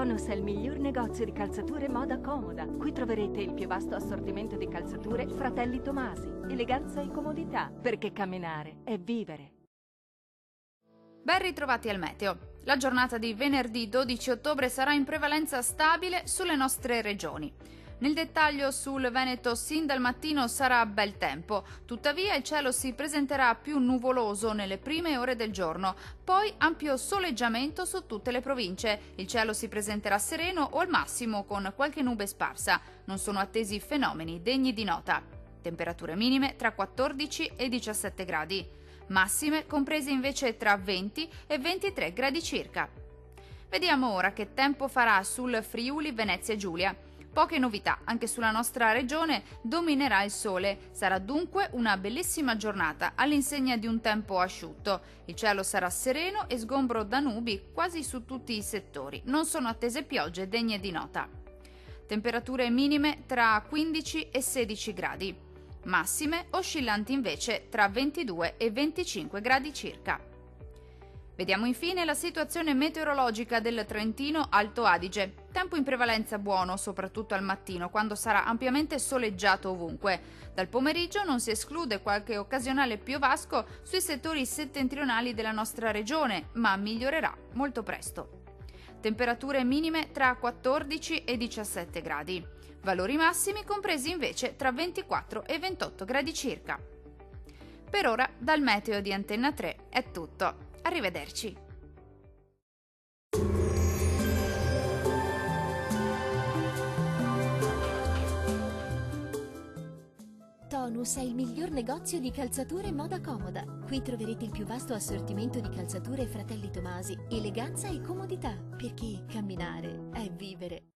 Tonus è il miglior negozio di calzature moda comoda. Qui troverete il più vasto assortimento di calzature Fratelli Tomasi. Eleganza e comodità, perché camminare è vivere. Ben ritrovati al meteo. La giornata di venerdì 12 ottobre sarà in prevalenza stabile sulle nostre regioni. Nel dettaglio sul Veneto sin dal mattino sarà bel tempo, tuttavia il cielo si presenterà più nuvoloso nelle prime ore del giorno, poi ampio soleggiamento su tutte le province, il cielo si presenterà sereno o al massimo con qualche nube sparsa, non sono attesi fenomeni degni di nota. Temperature minime tra 14 e 17 gradi, massime comprese invece tra 20 e 23 gradi circa. Vediamo ora che tempo farà sul Friuli Venezia Giulia. Poche novità, anche sulla nostra regione dominerà il sole, sarà dunque una bellissima giornata all'insegna di un tempo asciutto. Il cielo sarà sereno e sgombro da nubi quasi su tutti i settori, non sono attese piogge degne di nota. Temperature minime tra 15 e 16 gradi, massime oscillanti invece tra 22 e 25 gradi circa. Vediamo infine la situazione meteorologica del Trentino Alto Adige. Tempo in prevalenza buono, soprattutto al mattino, quando sarà ampiamente soleggiato ovunque. Dal pomeriggio non si esclude qualche occasionale piovasco sui settori settentrionali della nostra regione, ma migliorerà molto presto. Temperature minime tra 14 e 17 gradi. Valori massimi compresi invece tra 24 e 28 gradi circa. Per ora, dal meteo di Antenna 3 è tutto. Arrivederci. Tonus è il miglior negozio di calzature moda comoda. Qui troverete il più vasto assortimento di calzature Fratelli Tomasi, eleganza e comodità, perché camminare è vivere.